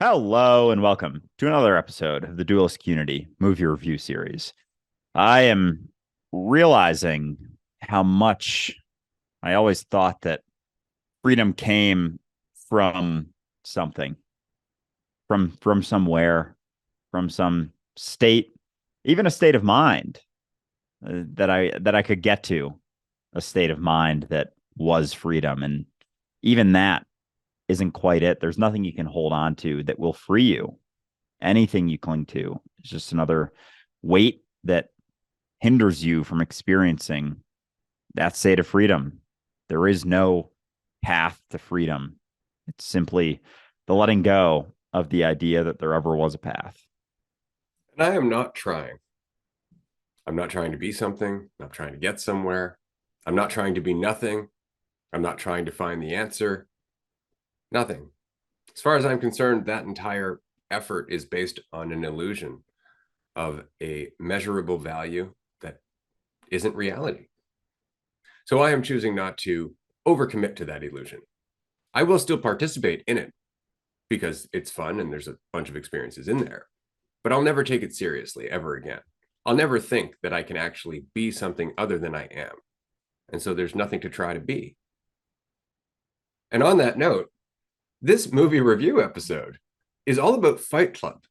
Hello and welcome to another episode of the Dualistic Unity movie review series. I am realizing how much I always thought that freedom came from something, from somewhere, from some state, even a state of mind that I could get to, a state of mind that was freedom, and even that isn't quite it. There's nothing you can hold on to that will free you. Anything you cling to is just another weight that hinders you from experiencing that state of freedom. There is no path to freedom. It's simply the letting go of the idea that there ever was a path. And I am not trying. I'm not trying to be something. I'm not trying to get somewhere. I'm not trying to be nothing. I'm not trying to find the answer. Nothing. As far as I'm concerned, that entire effort is based on an illusion of a measurable value that isn't reality. So I am choosing not to overcommit to that illusion. I will still participate in it because it's fun and there's a bunch of experiences in there, but I'll never take it seriously ever again. I'll never think that I can actually be something other than I am. And so there's nothing to try to be. And on that note, this movie review episode is all about Fight Club,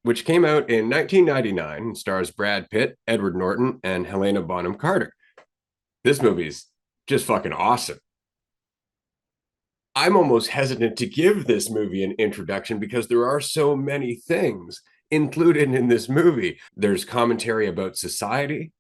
which came out in 1999 and stars Brad Pitt, Edward Norton, and Helena Bonham Carter. This movie's just fucking awesome. I'm almost hesitant to give this movie an introduction because there are so many things included in this movie. There's commentary about society.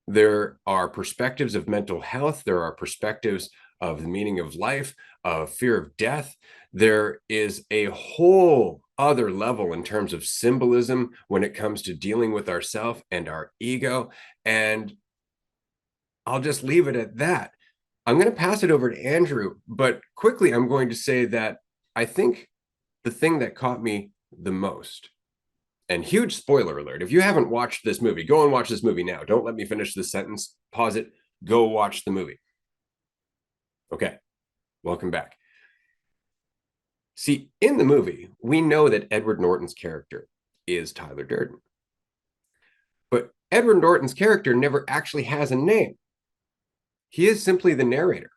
There are perspectives of mental health. There are perspectives of the meaning of life, of fear of death. There is a whole other level in terms of symbolism when it comes to dealing with ourself and our ego. And I'll just leave it at that. I'm going to pass it over to Andrew, but quickly, I'm going to say that I think the thing that caught me the most, and huge spoiler alert, if you haven't watched this movie, go and watch this movie now. Don't let me finish this sentence. Pause it. Go watch the movie. Okay. Welcome back. See, in the movie, we know that Edward Norton's character is Tyler Durden. But Edward Norton's character never actually has a name. He is simply the narrator.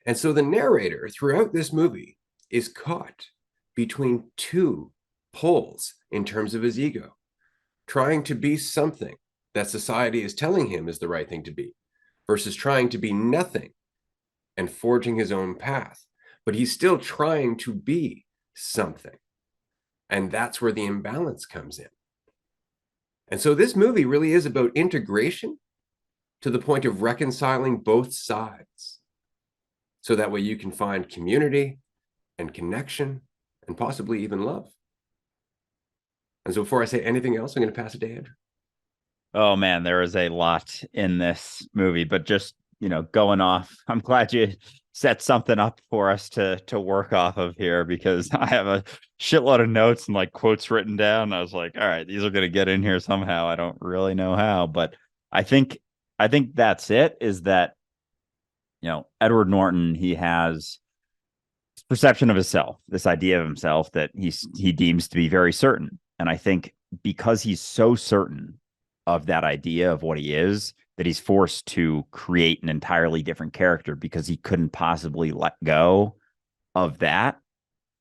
And so the narrator throughout this movie is caught between two poles in terms of his ego, trying to be something that society is telling him is the right thing to be, versus trying to be nothing and forging his own path. But he's still trying to be something. And that's where the imbalance comes in. And so this movie really is about integration to the point of reconciling both sides. So that way you can find community and connection and possibly even love. And so before I say anything else, I'm going to pass it to Andrew. Oh man, there is a lot in this movie, but just, going off, I'm glad you set something up for us to work off of here, because I have a shitload of notes and like quotes written down. I was like, all right, these are going to get in here somehow. I don't really know how, but I think that's it, is that, Edward Norton, he has this perception of himself, this idea of himself that he deems to be very certain. And I think because he's so certain of that idea of what he is, that he's forced to create an entirely different character because he couldn't possibly let go of that.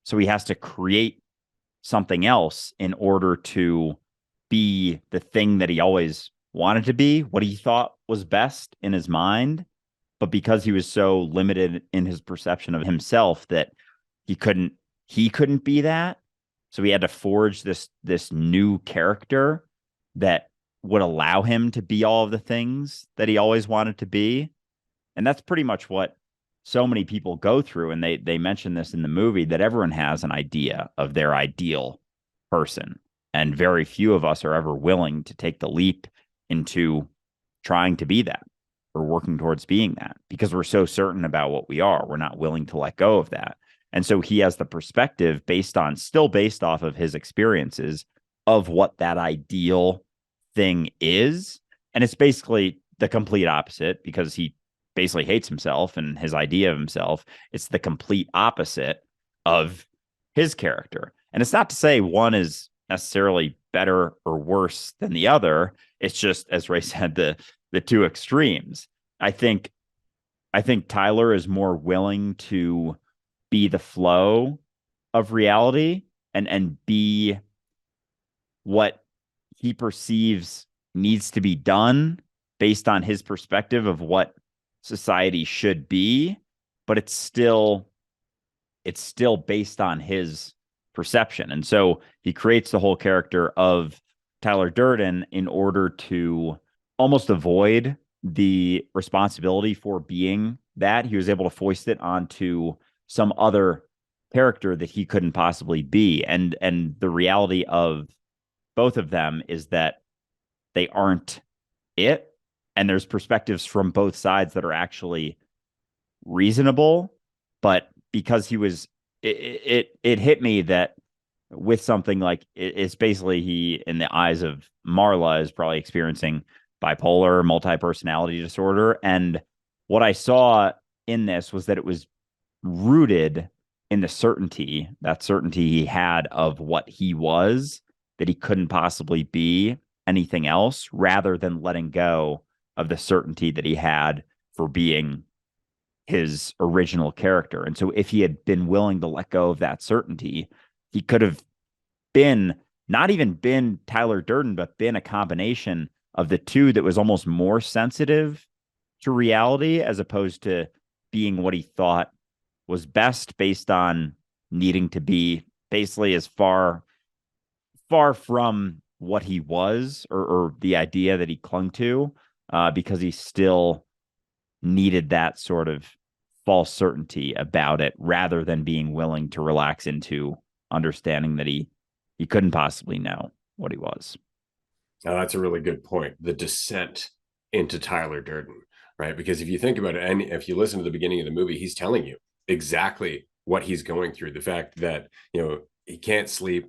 So he has to create something else in order to be the thing that he always wanted to be, what he thought was best in his mind. But because he was so limited in his perception of himself that he couldn't be that. So he had to forge this new character that would allow him to be all of the things that he always wanted to be. And that's pretty much what so many people go through. And they mention this in the movie, that everyone has an idea of their ideal person. And very few of us are ever willing to take the leap into trying to be that or working towards being that, because we're so certain about what we are. We're not willing to let go of that. And so he has the perspective still based off of his experiences of what that ideal thing is. And it's basically the complete opposite, because he basically hates himself and his idea of himself. It's the complete opposite of his character. And it's not to say one is necessarily better or worse than the other. It's just, as Ray said, the two extremes. I think I think Tyler is more willing to be the flow of reality and be what he perceives needs to be done based on his perspective of what society should be, but it's still based on his perception. And so he creates the whole character of Tyler Durden in order to almost avoid the responsibility for being that. He was able to foist it onto some other character that he couldn't possibly be. And the reality of both of them is that they aren't it. And there's perspectives from both sides that are actually reasonable, but because he was it hit me that with something like it's basically he in the eyes of Marla is probably experiencing bipolar multi-personality disorder. And what I saw in this was that it was rooted in the certainty, that certainty he had of what he was, that he couldn't possibly be anything else, rather than letting go of the certainty that he had for being his original character. And so if he had been willing to let go of that certainty, he could have been not even been Tyler Durden, but been a combination of the two that was almost more sensitive to reality as opposed to being what he thought was best based on needing to be basically as far from what he was or the idea that he clung to because he still needed that sort of false certainty about it rather than being willing to relax into understanding that he couldn't possibly know what he was. Now, that's a really good point. The descent into Tyler Durden, right? Because if you think about it, and if you listen to the beginning of the movie, he's telling you exactly what he's going through. The fact that, he can't sleep.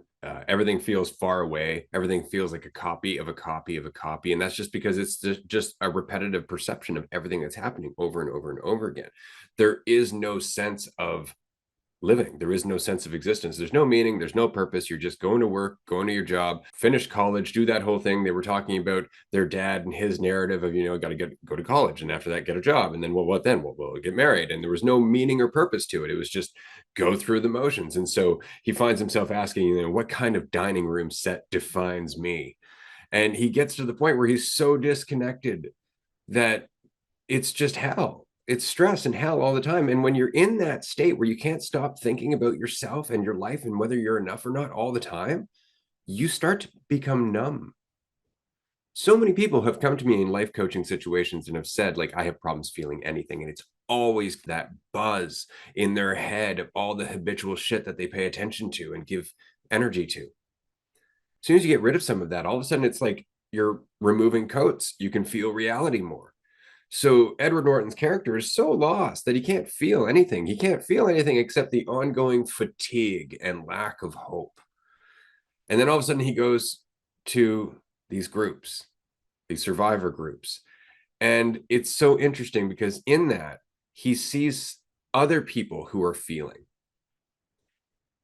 Everything feels far away. Everything feels like a copy of a copy of a copy. And that's just because it's just a repetitive perception of everything that's happening over and over and over again. There is no sense of living. There is no sense of existence. There's no meaning. There's no purpose. You're just going to work, going to your job, finish college, do that whole thing. They were talking about their dad and his narrative of, got to go to college, and after that, get a job. And then, well, what then? Well, we'll get married. And there was no meaning or purpose to it. It was just go through the motions. And so he finds himself asking, what kind of dining room set defines me? And he gets to the point where he's so disconnected that it's just hell. It's stress and hell all the time. And when you're in that state where you can't stop thinking about yourself and your life and whether you're enough or not all the time, you start to become numb. So many people have come to me in life coaching situations and have said, like, I have problems feeling anything. And it's always that buzz in their head of all the habitual shit that they pay attention to and give energy to. As soon as you get rid of some of that, all of a sudden it's like you're removing coats. You can feel reality more. So Edward Norton's character is so lost that he can't feel anything. He can't feel anything except the ongoing fatigue and lack of hope. And then all of a sudden he goes to these groups, these survivor groups. And it's so interesting because in that he sees other people who are feeling.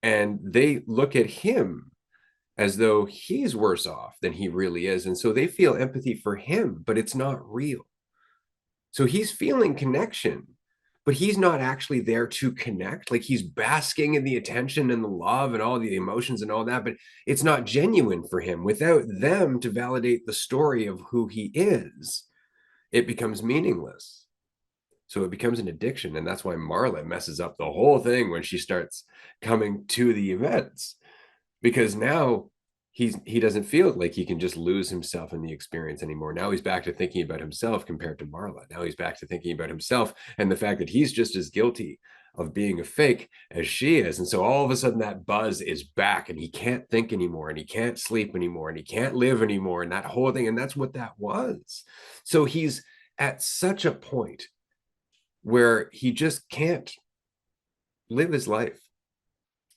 And they look at him as though he's worse off than he really is. And so they feel empathy for him, but it's not real. So he's feeling connection, but he's not actually there to connect. Like, he's basking in the attention and the love and all the emotions and all that, but it's not genuine for him. Without them to validate the story of who he is, it becomes meaningless. So it becomes an addiction. And that's why Marla messes up the whole thing when she starts coming to the events, because now he doesn't feel like he can just lose himself in the experience anymore. Now he's back to thinking about himself compared to Marla. Now he's back to thinking about himself and the fact that he's just as guilty of being a fake as she is. And so all of a sudden that buzz is back and he can't think anymore and he can't sleep anymore and he can't live anymore, and that whole thing. And that's what that was. So he's at such a point where he just can't live his life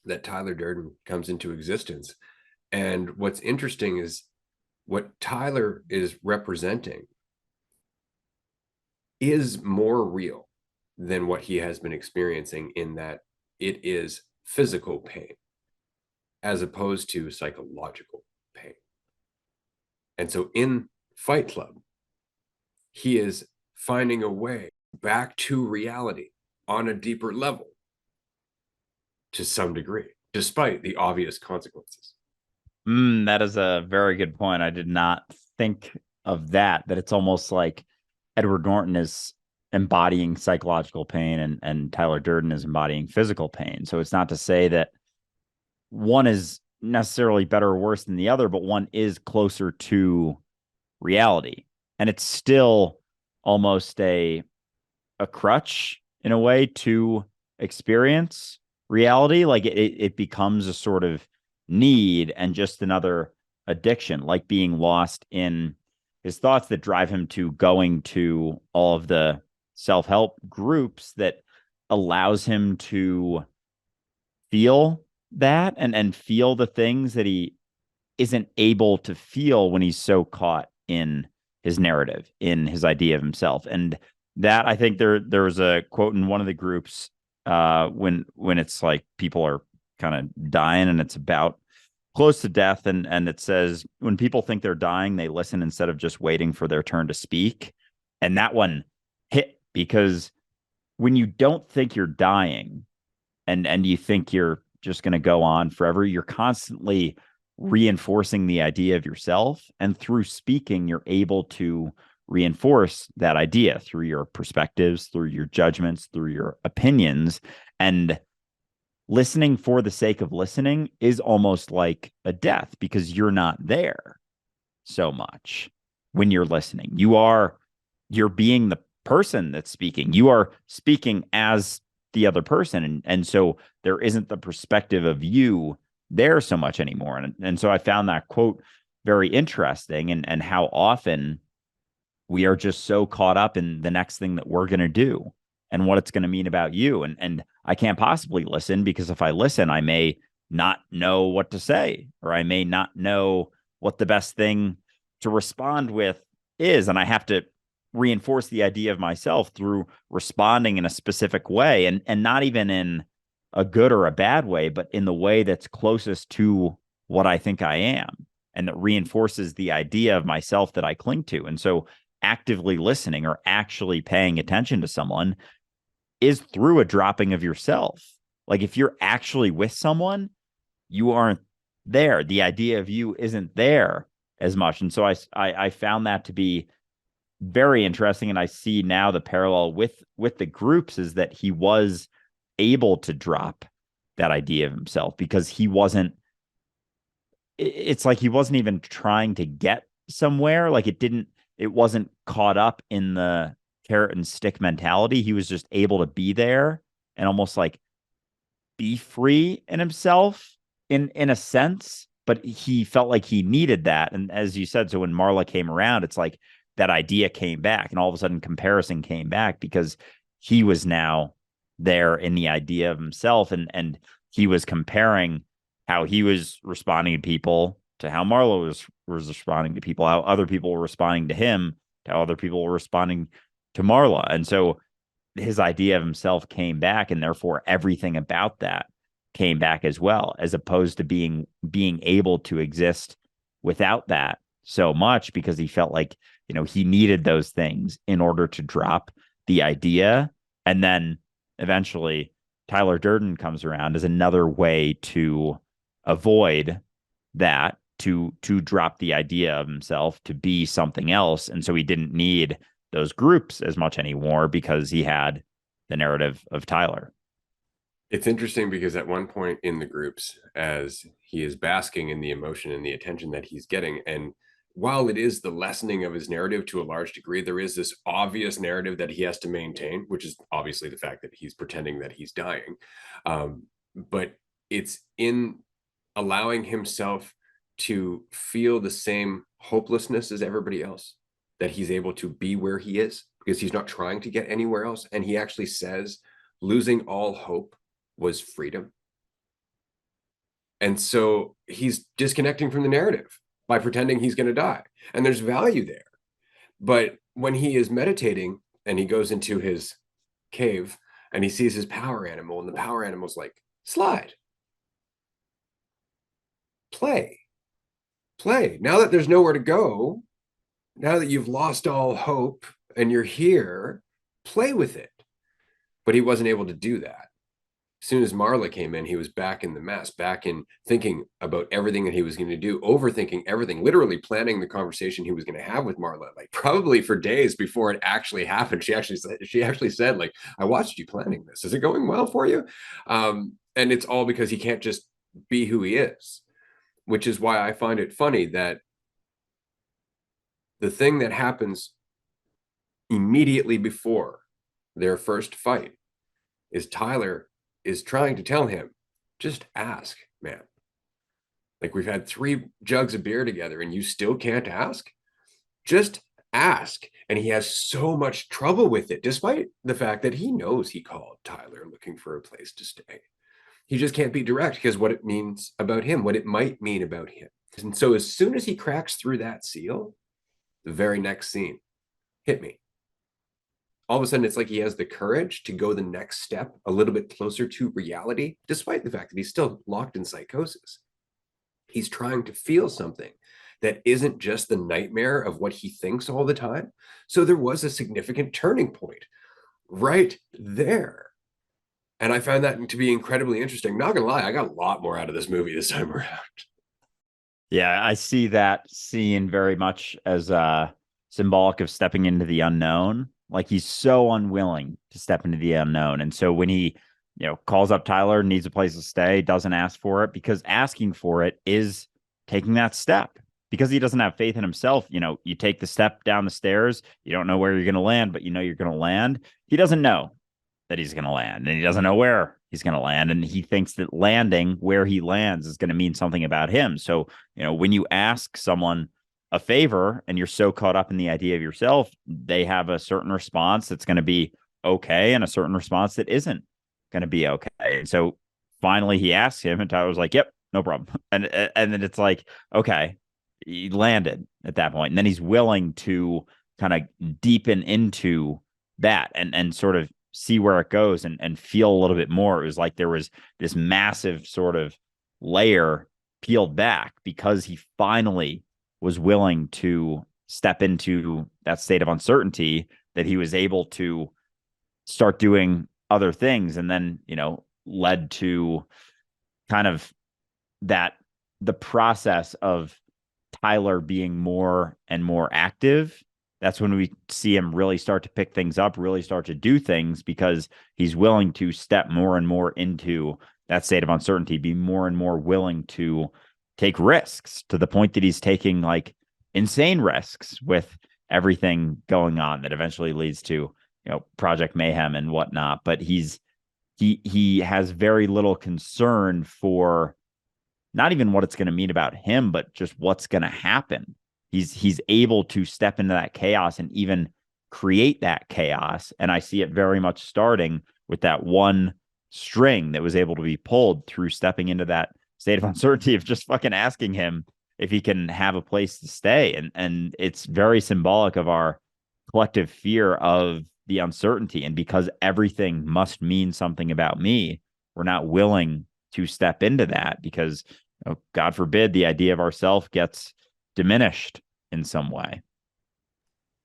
that Tyler Durden comes into existence. And what's interesting is what Tyler is representing is more real than what he has been experiencing, in that it is physical pain. as opposed to psychological pain. And so in Fight Club, he is finding a way back to reality on a deeper level to some degree, despite the obvious consequences. That is a very good point. I did not think of that, that it's almost like Edward Norton is embodying psychological pain and Tyler Durden is embodying physical pain. So it's not to say that one is necessarily better or worse than the other, but one is closer to reality. And it's still almost a crutch in a way to experience reality. Like it becomes a sort of need and just another addiction, like being lost in his thoughts that drive him to going to all of the self-help groups that allows him to feel that and feel the things that he isn't able to feel when he's so caught in his narrative, in his idea of himself. And that, I think there was a quote in one of the groups when it's like people are kind of dying and it's about close to death, and it says when people think they're dying, they listen instead of just waiting for their turn to speak. And that one hit, because when you don't think you're dying and you think you're just going to go on forever, you're constantly reinforcing the idea of yourself. And through speaking, you're able to reinforce that idea through your perspectives, through your judgments, through your opinions. And listening for the sake of listening is almost like a death, because you're not there so much when you're listening. You're being the person that's speaking. You are speaking as the other person. And so there isn't the perspective of you there so much anymore. And so I found that quote very interesting, and how often we are just so caught up in the next thing that we're going to do and what it's going to mean about you. And I can't possibly listen, because if I listen, I may not know what to say, or I may not know what the best thing to respond with is. And I have to reinforce the idea of myself through responding in a specific way, and not even in a good or a bad way, but in the way that's closest to what I think I am, and that reinforces the idea of myself that I cling to. And so actively listening, or actually paying attention to someone, is through a dropping of yourself. Like if you're actually with someone, you aren't there. The idea of you isn't there as much. And so I found that to be very interesting. And I see now the parallel with the groups is that he was able to drop that idea of himself, because it's like he wasn't even trying to get somewhere. Like it wasn't caught up in the carrot and stick mentality. He was just able to be there and almost like be free in himself in a sense, but he felt like he needed that. And as you said, so when Marla came around, it's like that idea came back, and all of a sudden comparison came back, because he was now there in the idea of himself, and he was comparing how he was responding to people to how Marla was responding to people, how other people were responding to him, to how other people were responding to Marla. And so his idea of himself came back, and therefore everything about that came back as well, as opposed to being able to exist without that so much, because he felt like, he needed those things in order to drop the idea. And then eventually Tyler Durden comes around as another way to avoid that, to drop the idea of himself, to be something else. And so he didn't need those groups as much anymore, because he had the narrative of Tyler. It's interesting because at one point in the groups, as he is basking in the emotion and the attention that he's getting, and while it is the lessening of his narrative to a large degree, there is this obvious narrative that he has to maintain, which is obviously the fact that he's pretending that he's dying. But it's in allowing himself to feel the same hopelessness as everybody else, that he's able to be where he is, because he's not trying to get anywhere else. And he actually says losing all hope was freedom. And so he's disconnecting from the narrative by pretending he's going to die. And there's value there. But when he is meditating and he goes into his cave and he sees his power animal, and the power animal's like, slide. play. Play. Now that there's nowhere to go, now that you've lost all hope and you're here, play with it. But he wasn't able to do that. As soon as Marla came in, he was back in the mess, back in thinking about everything that he was going to do, overthinking everything, literally planning the conversation he was going to have with Marla, like probably for days before it actually happened. She actually said, like, I watched you planning this. Is it going well for you? And it's all because he can't just be who he is, which is why I find it funny that the thing that happens immediately before their first fight is Tyler is trying to tell him, just ask, man. Like, we've had 3 jugs of beer together and you still can't ask? Just ask. And he has so much trouble with it, despite the fact that he knows he called Tyler looking for a place to stay. He just can't be direct because what it means about him, what it might mean about him. And so as soon as he cracks through that seal, the very next scene hit me. All of a sudden, it's like he has the courage to go the next step a little bit closer to reality, despite the fact that he's still locked in psychosis. He's trying to feel something that isn't just the nightmare of what he thinks all the time. So there was a significant turning point right there. And I found that to be incredibly interesting. Not gonna lie, I got a lot more out of this movie this time around. Yeah, I see that scene very much as symbolic of stepping into the unknown. Like, he's so unwilling to step into the unknown. And so when he, calls up Tyler, needs a place to stay, doesn't ask for it, because asking for it is taking that step. Because he doesn't have faith in himself, you take the step down the stairs, you don't know where you're going to land, but you're going to land. He doesn't know that he's going to land, and he doesn't know where he's going to land. And he thinks that landing where he lands is going to mean something about him. So, when you ask someone a favor and you're so caught up in the idea of yourself, they have a certain response that's going to be okay and a certain response that isn't going to be okay. And so finally he asks him, and Tyler was like, yep, no problem. And then it's like, okay, he landed at that point. And then he's willing to kind of deepen into that and sort of see where it goes and feel a little bit more. It was like there was this massive sort of layer peeled back because he finally was willing to step into that state of uncertainty, that he was able to start doing other things, and then, led to kind of the process of Tyler being more and more active. That's when we see him really start to pick things up, really start to do things, because he's willing to step more and more into that state of uncertainty, be more and more willing to take risks, to the point that he's taking like insane risks with everything going on that eventually leads to, Project Mayhem and whatnot. But he has very little concern for not even what it's going to mean about him, but just what's going to happen. He's able to step into that chaos and even create that chaos. And I see it very much starting with that one string that was able to be pulled through stepping into that state of uncertainty of just fucking asking him if he can have a place to stay. And it's very symbolic of our collective fear of the uncertainty. And because everything must mean something about me, we're not willing to step into that because, God forbid, the idea of ourself gets diminished in some way.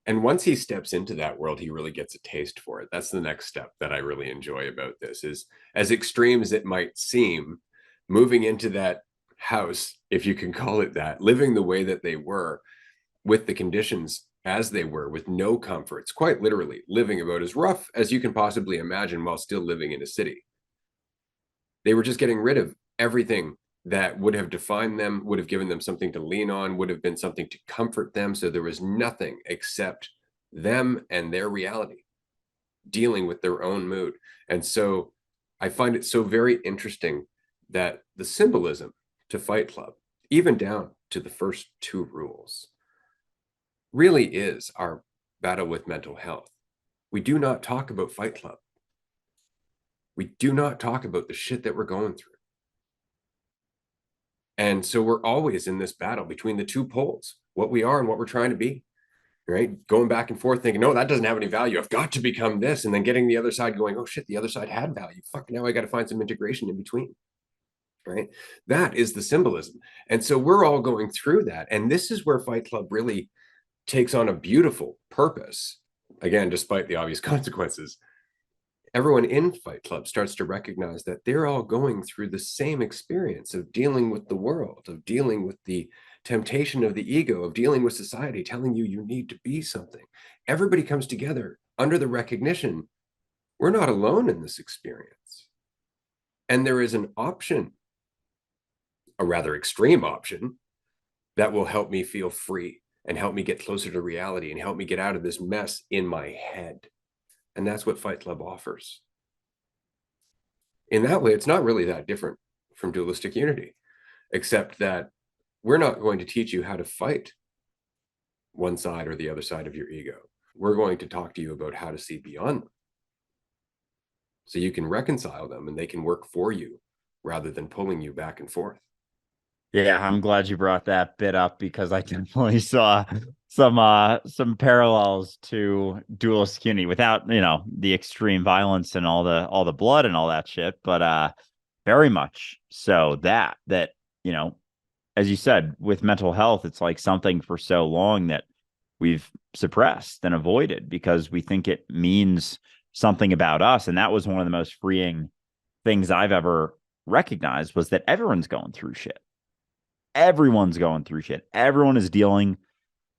And once he steps into that world, he really gets a taste for it. That's the next step that I really enjoy about this, is as extreme as it might seem, moving into that house, if you can call it that, living the way that they were with the conditions as they were, with no comforts, quite literally living about as rough as you can possibly imagine while still living in a city. They were just getting rid of everything that would have defined them, would have given them something to lean on, would have been something to comfort them. So there was nothing except them and their reality, dealing with their own mood. And so I find it so very interesting that the symbolism to Fight Club, even down to the first 2 rules, really is our battle with mental health. We do not talk about Fight Club. We do not talk about the shit that we're going through. And so we're always in this battle between the 2 poles, what we are and what we're trying to be, right? Going back and forth thinking, no, that doesn't have any value. I've got to become this. And then getting the other side going, oh shit, the other side had value. Fuck, now I got to find some integration in between. right? That is the symbolism. And so we're all going through that. And this is where Fight Club really takes on a beautiful purpose. Again, despite the obvious consequences, everyone in Fight Club starts to recognize that they're all going through the same experience of dealing with the world, of dealing with the temptation of the ego, of dealing with society telling you you need to be something. Everybody comes together under the recognition we're not alone in this experience. And there is an option, a rather extreme option, that will help me feel free and help me get closer to reality and help me get out of this mess in my head. And that's what Fight Club offers. In that way, it's not really that different from dualistic unity, except that we're not going to teach you how to fight one side or the other side of your ego. We're going to talk to you about how to see beyond them so you can reconcile them and they can work for you rather than pulling you back and forth. Yeah, I'm glad you brought that bit up because I definitely saw some parallels to Dualistic Unity without, the extreme violence and all the blood and all that shit, but very much so that, as you said, with mental health, it's like something for so long that we've suppressed and avoided because we think it means something about us. And that was one of the most freeing things I've ever recognized was that everyone's going through shit. Everyone's going through shit. Everyone is dealing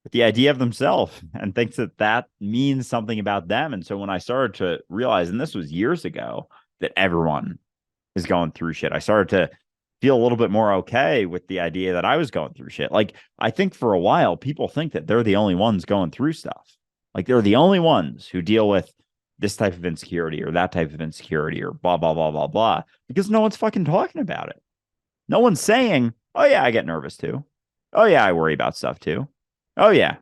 with the idea of themselves and thinks that that means something about them. And so when I started to realize, and this was years ago, that everyone is going through shit, I started to feel a little bit more okay with the idea that I was going through shit. Like, I think for a while, people think that they're the only ones going through stuff. Like, they're the only ones who deal with this type of insecurity or that type of insecurity or blah, blah, blah, blah, blah, because no one's fucking talking about it. No one's saying, oh, yeah, I get nervous too. Oh, yeah, I worry about stuff too. Oh, yeah.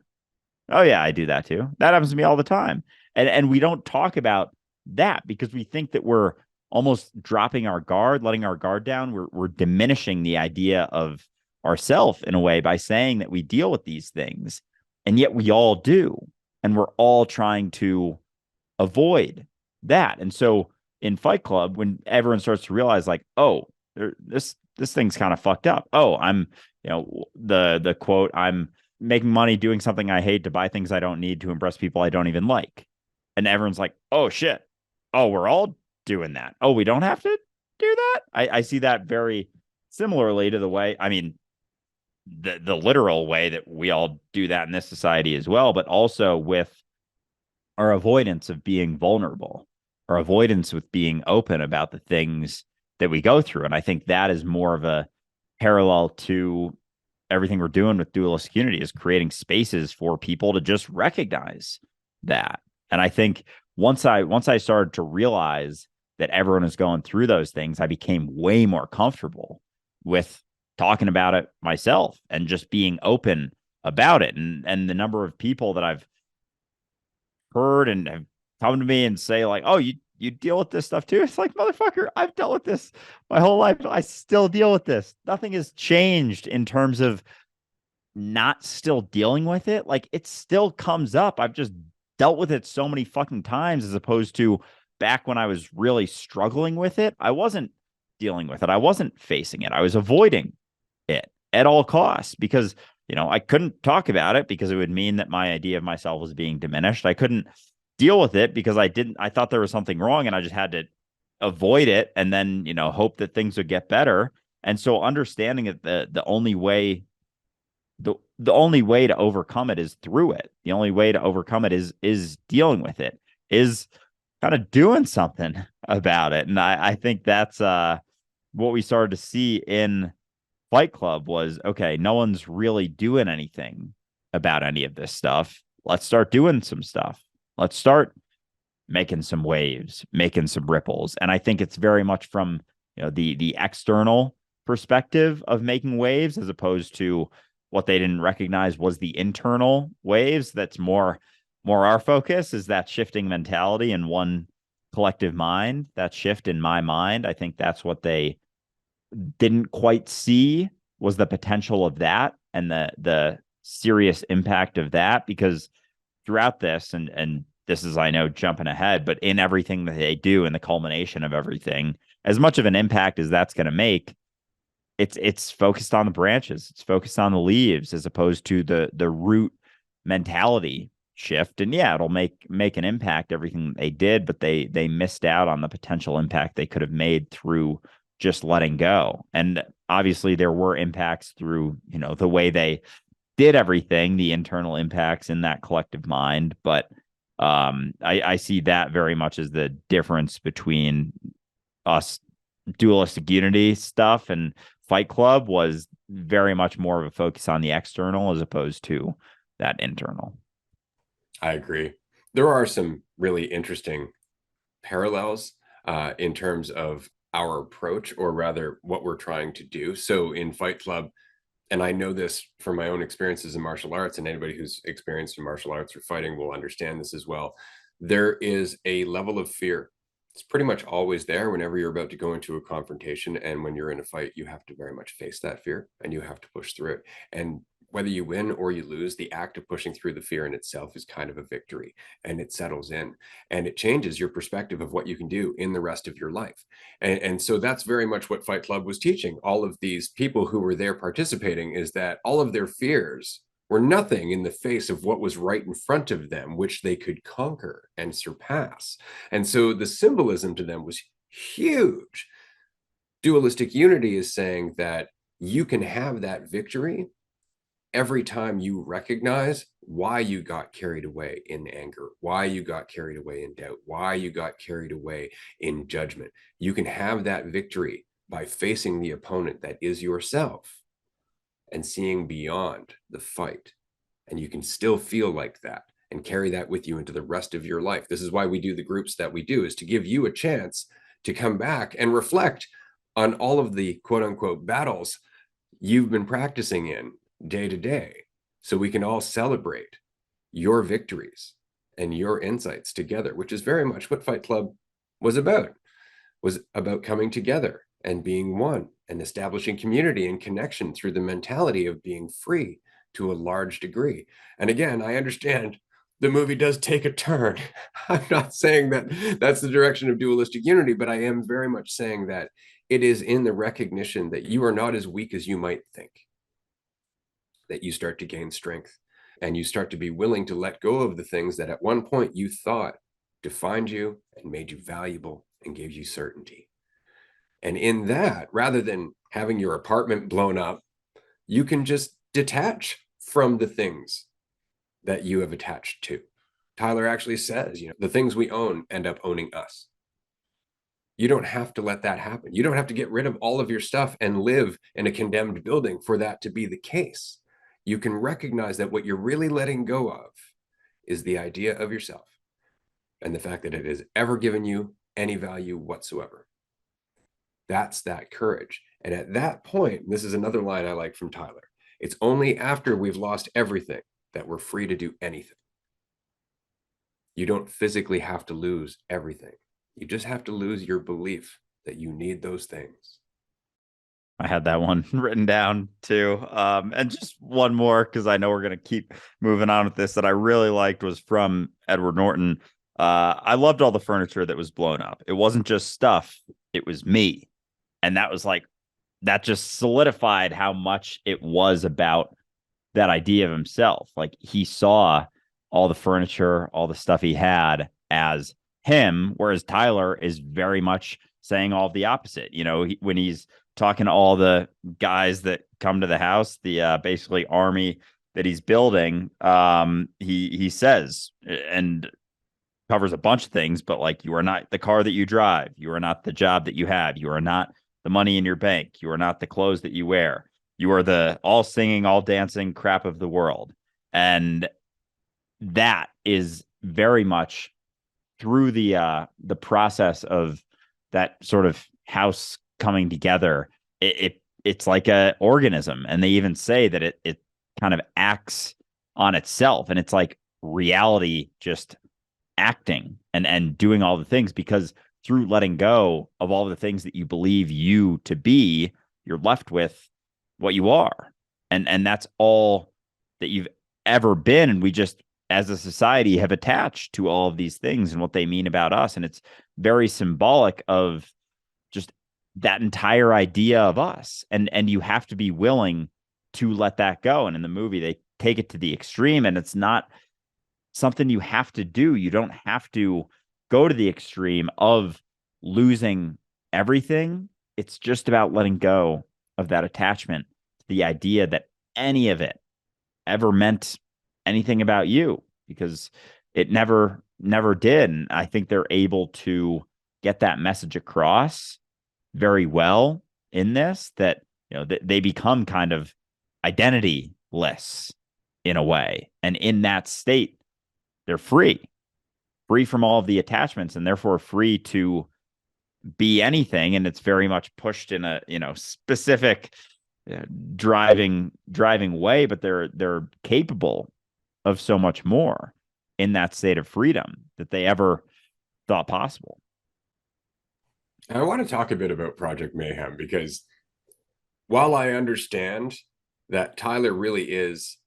Oh, yeah, I do that too. That happens to me all the time. And we don't talk about that because we think that we're almost dropping our guard, letting our guard down. We're diminishing the idea of ourself in a way by saying that we deal with these things. And yet we all do. And we're all trying to avoid that. And so in Fight Club, when everyone starts to realize like, oh, this thing's kind of fucked up. Oh, I'm, the quote, I'm making money doing something I hate to buy things I don't need to impress people I don't even like. And everyone's like, oh shit. Oh, we're all doing that. Oh, we don't have to do that. I see that very similarly to the way, I mean, the literal way that we all do that in this society as well, but also with our avoidance of being vulnerable, our avoidance with being open about the things that we go through. And I think that is more of a parallel to everything we're doing with Dualistic Unity, is creating spaces for people to just recognize that. And I think once I started to realize that everyone is going through those things, I became way more comfortable with talking about it myself and just being open about it. And the number of people that I've heard and have come to me and say like, oh, you deal with this stuff too. It's like, motherfucker, I've dealt with this my whole life. I still deal with this. Nothing has changed in terms of not still dealing with it. Like, it still comes up. I've just dealt with it so many fucking times, as opposed to back when I was really struggling with it. I wasn't dealing with it. I wasn't facing it. I was avoiding it at all costs because, I couldn't talk about it because it would mean that my idea of myself was being diminished. I couldn't deal with it because I thought there was something wrong and I just had to avoid it and then, hope that things would get better. And so understanding that the only way to overcome it is through it. The only way to overcome it is dealing with it, is kind of doing something about it. And I think that's what we started to see in Fight Club was, okay, no one's really doing anything about any of this stuff. Let's start doing some stuff. Let's start making some waves, making some ripples. And I think it's very much from, the external perspective of making waves, as opposed to what they didn't recognize was the internal waves. That's more our focus, is that shifting mentality in one collective mind, that shift in my mind. I think that's what they didn't quite see, was the potential of that and the serious impact of that. Because throughout this, and this is, I know, jumping ahead, but in everything that they do, in the culmination of everything, as much of an impact as that's going to make, it's focused on the branches, it's focused on the leaves as opposed to the root mentality shift. And yeah, it'll make an impact, everything they did, but they missed out on the potential impact they could have made through just letting go. And obviously there were impacts through, the way they did everything, the internal impacts in that collective mind. But I see that very much as the difference between us dualistic unity stuff and Fight Club was very much more of a focus on the external as opposed to that internal. I agree. There are some really interesting parallels in terms of our approach, or rather what we're trying to do. So in Fight Club, and I know this from my own experiences in martial arts, and anybody who's experienced in martial arts or fighting will understand this as well. There is a level of fear. It's pretty much always there whenever you're about to go into a confrontation. And when you're in a fight, you have to very much face that fear and you have to push through it. And whether you win or you lose, the act of pushing through the fear in itself is kind of a victory, and it settles in and it changes your perspective of what you can do in the rest of your life. And so that's very much what Fight Club was teaching all of these people who were there participating, is that all of their fears were nothing in the face of what was right in front of them, which they could conquer and surpass. And so the symbolism to them was huge. Dualistic unity is saying that you can have that victory every time you recognize why you got carried away in anger, why you got carried away in doubt, why you got carried away in judgment. You can have that victory by facing the opponent that is yourself and seeing beyond the fight. And you can still feel like that and carry that with you into the rest of your life. This is why we do the groups that we do, is to give you a chance to come back and reflect on all of the quote unquote battles you've been practicing in day to day, so we can all celebrate your victories and your insights together, which is very much what Fight Club was about coming together and being one and establishing community and connection through the mentality of being free to a large degree. And again, I understand the movie does take a turn. I'm not saying that that's the direction of dualistic unity, but I am very much saying that it is in the recognition that you are not as weak as you might think, that you start to gain strength and you start to be willing to let go of the things that at one point you thought defined you and made you valuable and gave you certainty. And in that, rather than having your apartment blown up, you can just detach from the things that you have attached to. Tyler actually says, the things we own end up owning us. You don't have to let that happen. You don't have to get rid of all of your stuff and live in a condemned building for that to be the case. You can recognize that what you're really letting go of is the idea of yourself and the fact that it has ever given you any value whatsoever. That's that courage. And at that point, this is another line I like from Tyler, it's only after we've lost everything that we're free to do anything. You don't physically have to lose everything. You just have to lose your belief that you need those things. I had that one written down too. And just one more, because I know we're going to keep moving on with this, that I really liked was from Edward Norton. I loved all the furniture that was blown up. It wasn't just stuff, it was me. And that was like, that just solidified how much it was about that idea of himself. Like he saw all the furniture, all the stuff he had as him, whereas Tyler is very much saying all of the opposite. When he's talking to all the guys that come to the house, the basically army that he's building, he says, and covers a bunch of things, but like, you are not the car that you drive, you are not the job that you have, you are not the money in your bank, you are not the clothes that you wear, you are the all singing, all dancing crap of the world. And that is very much through the process of that sort of house coming together. It's like a organism, and they even say that it kind of acts on itself, and it's like reality just acting and doing all the things, because through letting go of all the things that you believe you to be, you're left with what you are, and that's all that you've ever been. And we just, as a society, have attached to all of these things and what they mean about us. And it's very symbolic of just that entire idea of us. And you have to be willing to let that go. And in the movie, they take it to the extreme, and it's not something you have to do. You don't have to go to the extreme of losing everything. It's just about letting go of that attachment to the idea that any of it ever meant anything about you, because it never did. And I think they're able to get that message across very well in this, that they become kind of identityless in a way, and in that state they're free from all of the attachments, and therefore free to be anything. And it's very much pushed in a specific driving way, but they're capable of so much more in that state of freedom that they ever thought possible. And I want to talk a bit about Project Mayhem, because while I understand that Tyler really is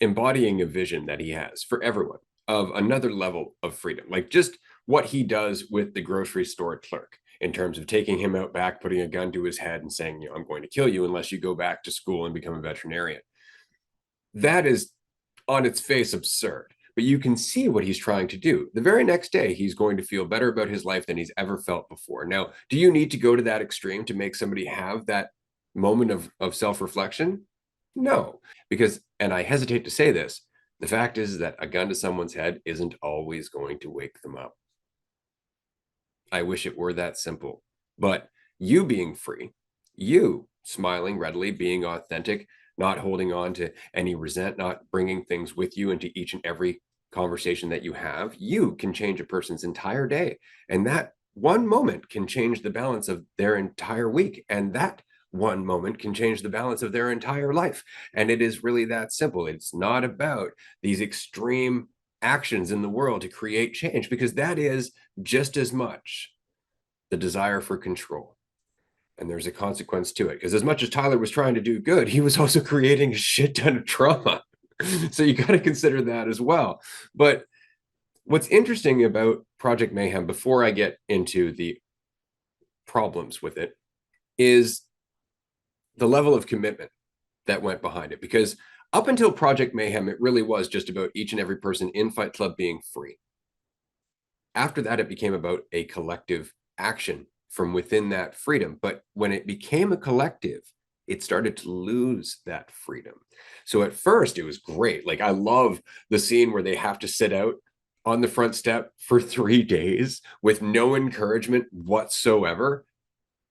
embodying a vision that he has for everyone of another level of freedom, like just what he does with the grocery store clerk in terms of taking him out back, putting a gun to his head and saying, I'm going to kill you unless you go back to school and become a veterinarian. That is on its face absurd. But you can see what he's trying to do. The very next day, he's going to feel better about his life than he's ever felt before. Now, do you need to go to that extreme to make somebody have that moment of self-reflection? No, because, and I hesitate to say this, the fact is that a gun to someone's head isn't always going to wake them up. I wish it were that simple. But you being free, you smiling readily, being authentic, not holding on to any resent, not bringing things with you into each and every conversation that you have, you can change a person's entire day. And that one moment can change the balance of their entire week. And that one moment can change the balance of their entire life. And it is really that simple. It's not about these extreme actions in the world to create change, because that is just as much the desire for control. And there's a consequence to it, because as much as Tyler was trying to do good, he was also creating a shit ton of trauma. So you got to consider that as well. But what's interesting about Project Mayhem, before I get into the problems with it, is the level of commitment that went behind it. Because up until Project Mayhem, it really was just about each and every person in Fight Club being free. After that, it became about a collective action from within that freedom. But when it became a collective, it started to lose that freedom. So at first, it was great. Like, I love the scene where they have to sit out on the front step for 3 days with no encouragement whatsoever,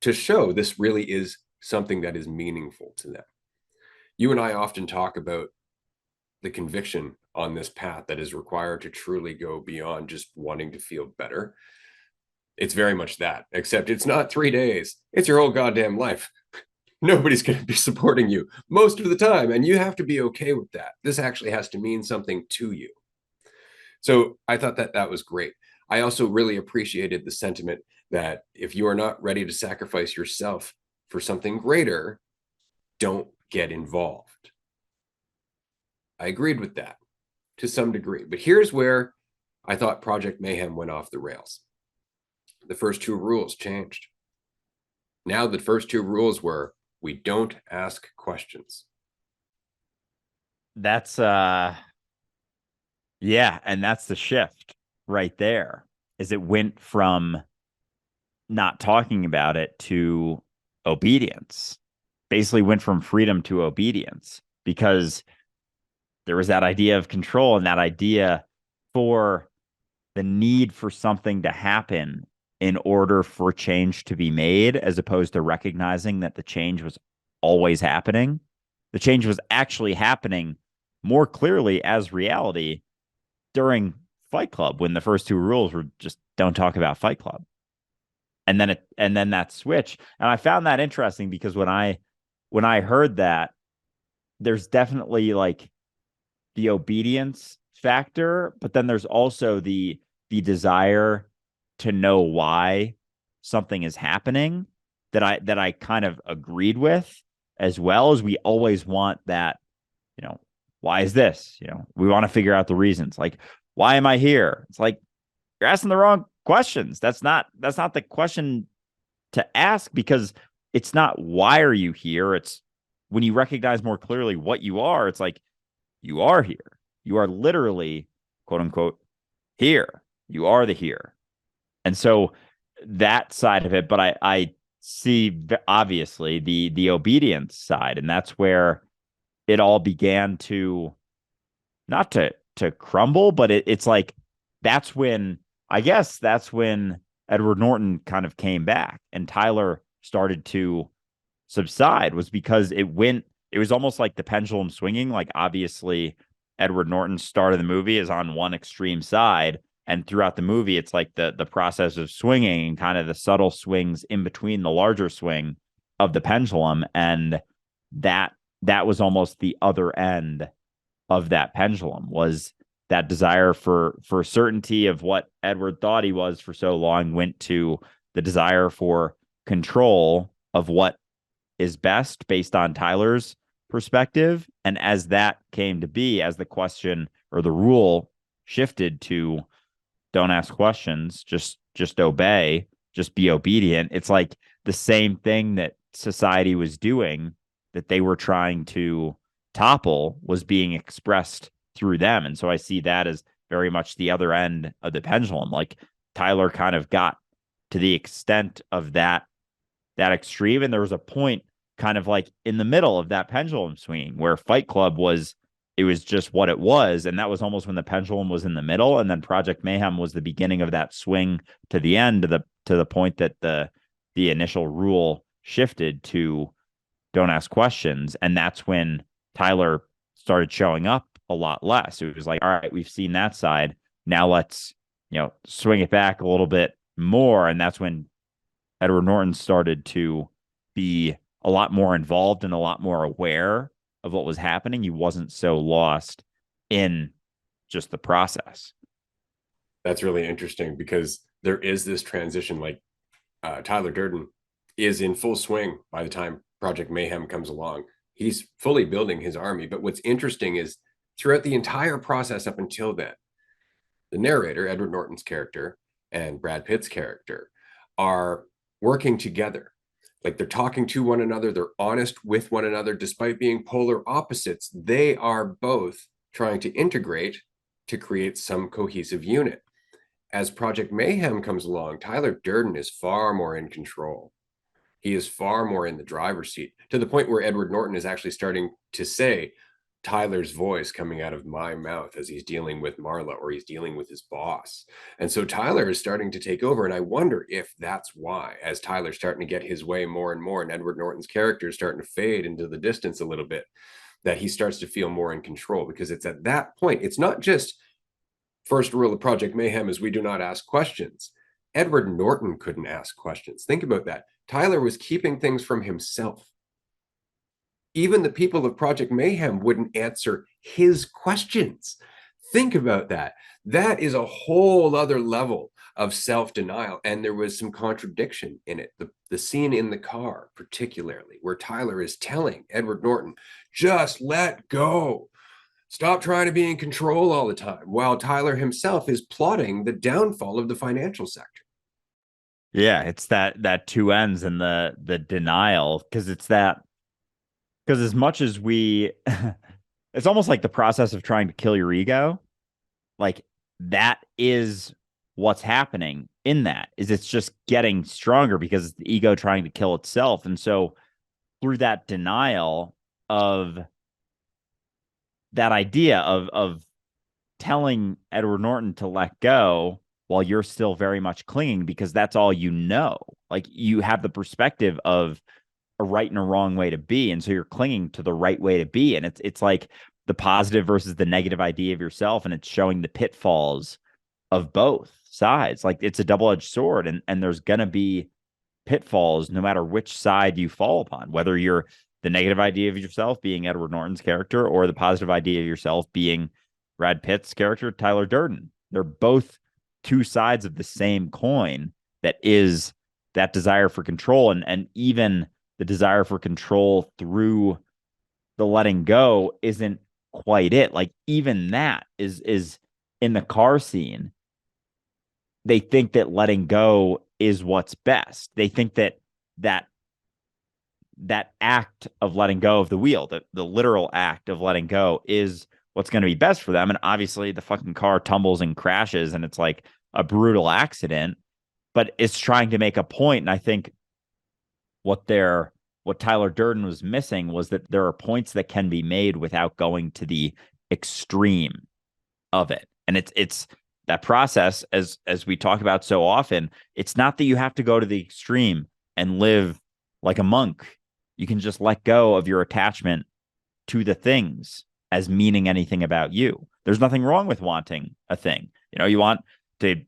to show this really is something that is meaningful to them. You and I often talk about the conviction on this path that is required to truly go beyond just wanting to feel better. It's very much that, except it's not 3 days. It's your whole goddamn life. Nobody's going to be supporting you most of the time, and you have to be okay with that. This actually has to mean something to you. So I thought that that was great. I also really appreciated the sentiment that if you are not ready to sacrifice yourself for something greater, don't get involved. I agreed with that to some degree. But here's where I thought Project Mayhem went off the rails. The first 2 rules changed. Now the first 2 rules were, we don't ask questions. That's yeah, and that's the shift right there. Is it went from not talking about it to obedience. Basically went from freedom to obedience, because there was that idea of control and that idea for the need for something to happen in order for change to be made, as opposed to recognizing that the change was always happening. The change was actually happening more clearly as reality during Fight Club, when the first 2 rules were just don't talk about Fight Club. And then that switch. And I found that interesting, because when I heard that, there's definitely like the obedience factor, but then there's also the desire to know why something is happening, that I kind of agreed with, as well as we always want that, why is this? We want to figure out the reasons. Like, why am I here? It's like, you're asking the wrong questions. That's not the question to ask, because it's not why are you here? It's when you recognize more clearly what you are, it's like you are here. You are literally, quote unquote, here. You are the here. And so that side of it, but I see obviously the obedience side, and that's where it all began to not to crumble, but it's like that's when I guess that's when Edward Norton kind of came back and Tyler started to subside, was because it was almost like the pendulum swinging. Like obviously Edward Norton's start of the movie is on one extreme side, and throughout the movie it's like the process of swinging and kind of the subtle swings in between the larger swing of the pendulum, and that that was almost the other end of that pendulum, was that desire for certainty of what Edward thought he was for so long went to the desire for control of what is best based on Tyler's perspective. And as that came to be, as the question or the rule shifted to don't ask questions, just obey, just be obedient, it's like the same thing that society was doing that they were trying to topple was being expressed through them. And so I see that as very much the other end of the pendulum. Like Tyler kind of got to the extent of that extreme, and there was a point kind of like in the middle of that pendulum swinging where Fight Club was, it was just what it was, and that was almost when the pendulum was in the middle, and then Project Mayhem was the beginning of that swing to the end, to the point that the initial rule shifted to don't ask questions, and that's when Tyler started showing up a lot less. It was like, all right, we've seen that side. Now let's, swing it back a little bit more. And that's when Edward Norton started to be a lot more involved and a lot more aware of what was happening. He wasn't so lost in just the process. That's really interesting because there is this transition. Like Tyler Durden is in full swing by the time Project Mayhem comes along. He's fully building his army. But what's interesting is throughout the entire process up until then, the narrator, Edward Norton's character, and Brad Pitt's character are working together. Like they're talking to one another, they're honest with one another, despite being polar opposites. They are both trying to integrate to create some cohesive unit. As Project Mayhem comes along, Tyler Durden is far more in control. He is far more in the driver's seat, to the point where Edward Norton is actually starting to say Tyler's voice coming out of my mouth as he's dealing with Marla or he's dealing with his boss. And so Tyler is starting to take over. And I wonder if that's why, as Tyler's starting to get his way more and more, and Edward Norton's character is starting to fade into the distance a little bit, that he starts to feel more in control. Because it's at that point, it's not just first rule of Project Mayhem is we do not ask questions. Edward Norton couldn't ask questions. Think about that. Tyler was keeping things from himself. Even the people of Project Mayhem wouldn't answer his questions. Think about that. That is a whole other level of self-denial. And there was some contradiction in it. The scene in the car, particularly, where Tyler is telling Edward Norton, just let go. Stop trying to be in control all the time, while Tyler himself is plotting the downfall of the financial sector. Yeah, it's that two ends and the denial, because it's that, because as much as we it's almost like the process of trying to kill your ego, like that is what's happening in that, is it's just getting stronger because it's the ego trying to kill itself. And so through that denial of that idea of telling Edward Norton to let go while you're still very much clinging, because that's all you know. Like you have the perspective of a right and a wrong way to be, and so you're clinging to the right way to be, and it's like the positive versus the negative idea of yourself, and it's showing the pitfalls of both sides. Like it's a double-edged sword, and there's gonna be pitfalls no matter which side you fall upon, whether you're the negative idea of yourself being Edward Norton's character or the positive idea of yourself being Brad Pitt's character, Tyler Durden. They're both two sides of the same coin, that is that desire for control, and even the desire for control through the letting go isn't quite it. Like even that is in the car scene. They think that letting go is what's best. They think that that that act of letting go of the wheel, the literal act of letting go is what's going to be best for them. And obviously the fucking car tumbles and crashes and it's like a brutal accident, but it's trying to make a point. And I think what Tyler Durden was missing was that there are points that can be made without going to the extreme of it. And it's that process, as we talk about so often, it's not that you have to go to the extreme and live like a monk. You can just let go of your attachment to the things as meaning anything about you. There's nothing wrong with wanting a thing. You know, you want to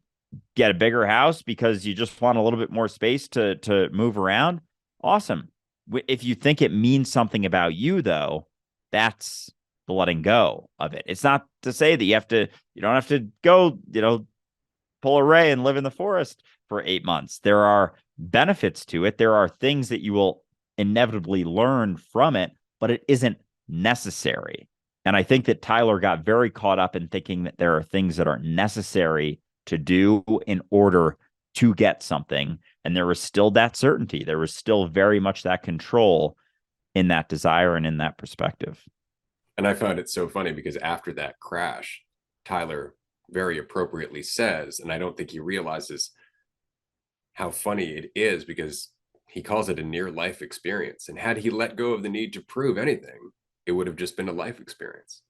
get a bigger house because you just want a little bit more space to move around. Awesome. If you think it means something about you, though, that's the letting go of it. It's not to say that you don't have to go, pull a ray and live in the forest for 8 months. There are benefits to it. There are things that you will inevitably learn from it, but it isn't necessary. And I think that Tyler got very caught up in thinking that there are things that are necessary to do in order to get something. And there was still that certainty. There was still very much that control in that desire and in that perspective. And I found it so funny because after that crash, Tyler very appropriately says, and I don't think he realizes how funny it is, because he calls it a near life experience. And had he let go of the need to prove anything, it would have just been a life experience.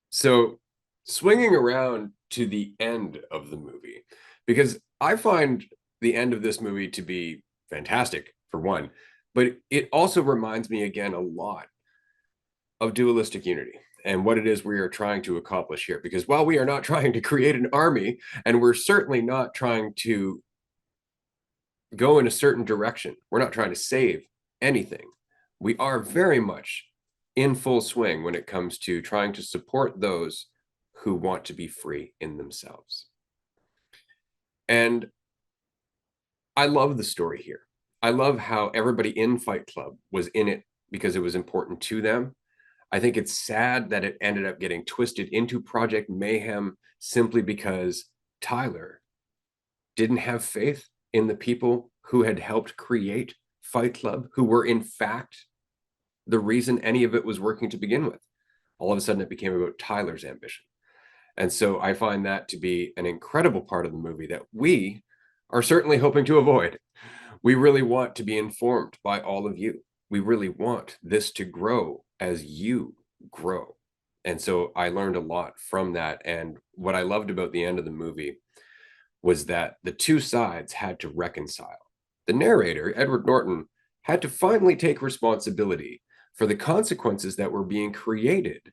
So swinging around to the end of the movie, because I find the end of this movie to be fantastic, for one, but it also reminds me again a lot of dualistic unity and what it is we are trying to accomplish here. Because while we are not trying to create an army, and we're certainly not trying to go in a certain direction, we're not trying to save anything, we are very much in full swing when it comes to trying to support those who want to be free in themselves. And I love the story here. I love how everybody in Fight Club was in it because it was important to them. I think it's sad that it ended up getting twisted into Project Mayhem simply because Tyler didn't have faith in the people who had helped create Fight Club, who were in fact the reason any of it was working to begin with. All of a sudden it became about Tyler's ambition. And so I find that to be an incredible part of the movie that we are certainly hoping to avoid. We really want to be informed by all of you. We really want this to grow as you grow. And so I learned a lot from that. And what I loved about the end of the movie was that the two sides had to reconcile. The narrator, Edward Norton, had to finally take responsibility for the consequences that were being created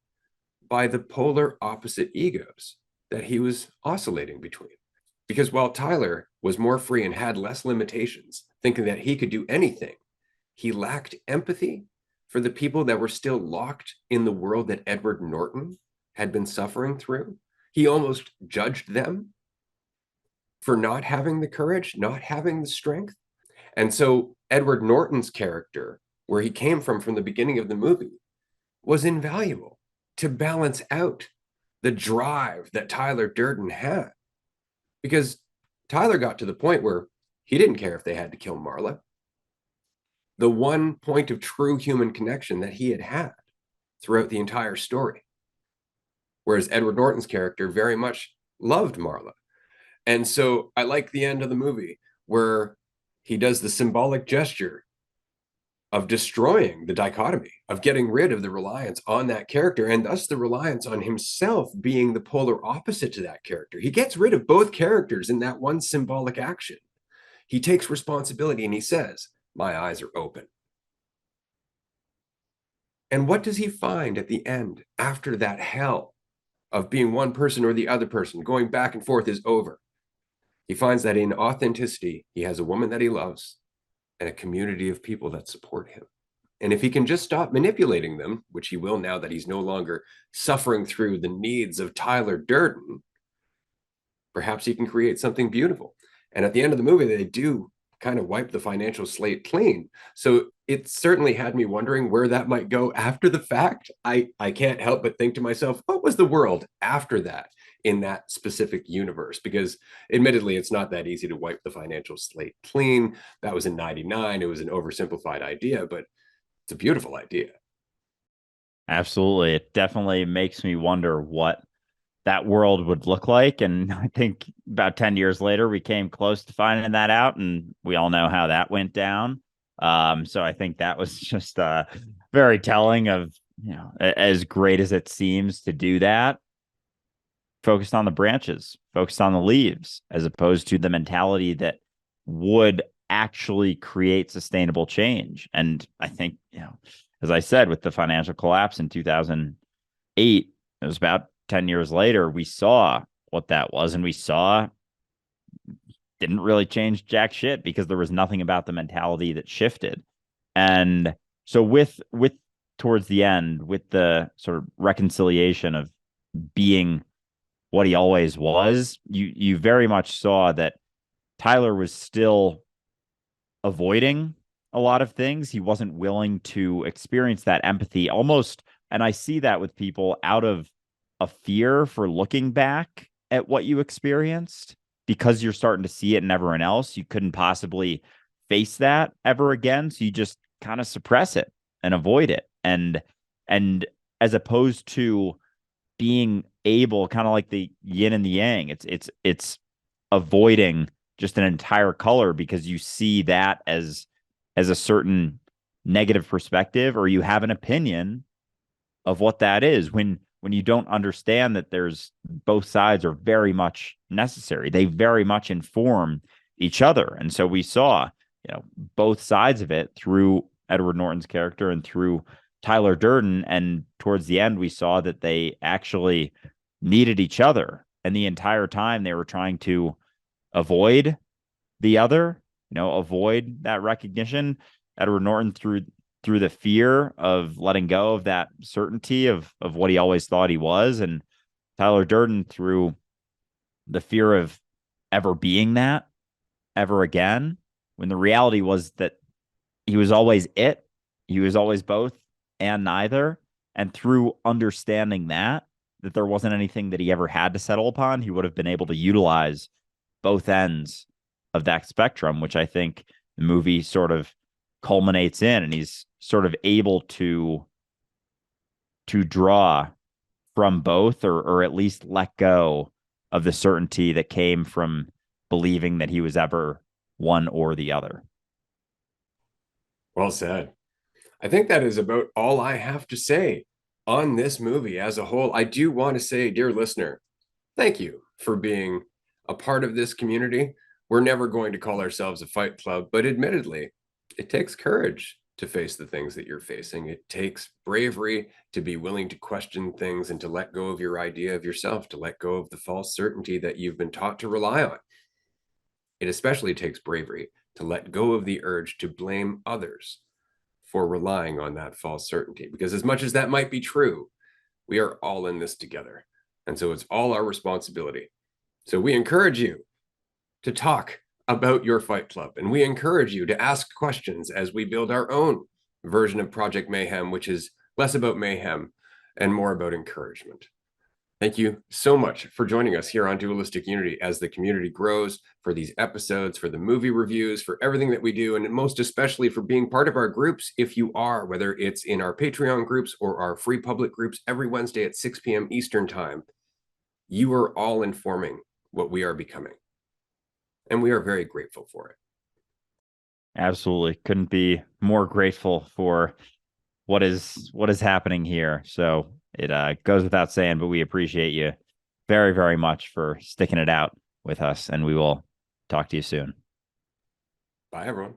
by the polar opposite egos that he was oscillating between. Because while Tyler was more free and had less limitations, thinking that he could do anything, he lacked empathy for the people that were still locked in the world that Edward Norton had been suffering through. He almost judged them for not having the courage, not having the strength. And so Edward Norton's character, where he came from the beginning of the movie, was invaluable to balance out the drive that Tyler Durden had. Because Tyler got to the point where he didn't care if they had to kill Marla. The one point of true human connection that he had throughout the entire story. Whereas Edward Norton's character very much loved Marla. And so I like the end of the movie where he does the symbolic gesture of destroying the dichotomy, of getting rid of the reliance on that character, and thus the reliance on himself being the polar opposite to that character. He gets rid of both characters in that one symbolic action. He takes responsibility and he says, "My eyes are open." And what does he find at the end after that hell of being one person or the other person, going back and forth, is over? He finds that in authenticity, he has a woman that he loves and a community of people that support him. And if he can just stop manipulating them, which he will now that he's no longer suffering through the needs of Tyler Durden, perhaps he can create something beautiful. And at the end of the movie, they do kind of wipe the financial slate clean. So it certainly had me wondering where that might go after the fact. I can't help but think to myself, what was the world after that? in that specific universe, because admittedly, it's not that easy to wipe the financial slate clean. That was in 99. It was an oversimplified idea, but it's a beautiful idea. Absolutely. It definitely makes me wonder what that world would look like. And I think about 10 years later, we came close to finding that out, and we all know how that went down. So I think that was just very telling of, as great as it seems to do that, focused on the branches, focused on the leaves, as opposed to the mentality that would actually create sustainable change. And I think, as I said, with the financial collapse in 2008, it was about 10 years later, we saw what that was, and we saw didn't really change jack shit because there was nothing about the mentality that shifted. And so with towards the end, with the sort of reconciliation of being what he always was, you very much saw that Tyler was still avoiding a lot of things. He wasn't willing to experience that empathy almost. And I see that with people out of a fear for looking back at what you experienced, because you're starting to see it in everyone else. You couldn't possibly face that ever again. So you just kind of suppress it and avoid it. And as opposed to being able, kind of like the yin and the yang, it's avoiding just an entire color because you see that as a certain negative perspective, or you have an opinion of what that is, when you don't understand that there's both sides are very much necessary. They very much inform each other. And so we saw, both sides of it through Edward Norton's character and through Tyler Durden. And towards the end, we saw that they actually needed each other. And the entire time they were trying to avoid the other, avoid that recognition. Edward Norton through the fear of letting go of that certainty of what he always thought he was, and Tyler Durden through the fear of ever being that ever again, when the reality was that he was always it. He was always both and neither. And through understanding that there wasn't anything that he ever had to settle upon, he would have been able to utilize both ends of that spectrum, which I think the movie sort of culminates in, and he's sort of able to draw from both, or at least let go of the certainty that came from believing that he was ever one or the other. Well said. I think that is about all I have to say on this movie as a whole. I do want to say, dear listener, thank you for being a part of this community. We're never going to call ourselves a fight club, but admittedly, it takes courage to face the things that you're facing. It takes bravery to be willing to question things and to let go of your idea of yourself, to let go of the false certainty that you've been taught to rely on. It especially takes bravery to let go of the urge to blame others for relying on that false certainty, because as much as that might be true, we are all in this together. And so it's all our responsibility. So we encourage you to talk about your fight club, and we encourage you to ask questions as we build our own version of Project Mayhem, which is less about mayhem and more about encouragement. Thank you so much for joining us here on Dualistic Unity as the community grows, for these episodes, for the movie reviews, for everything that we do, and most especially for being part of our groups. If you are, whether it's in our Patreon groups or our free public groups every Wednesday at 6 p.m. Eastern Time, you are all informing what we are becoming. And we are very grateful for it. Absolutely. Couldn't be more grateful for what is happening here. So it goes without saying, but we appreciate you very, very much for sticking it out with us, and we will talk to you soon. Bye, everyone.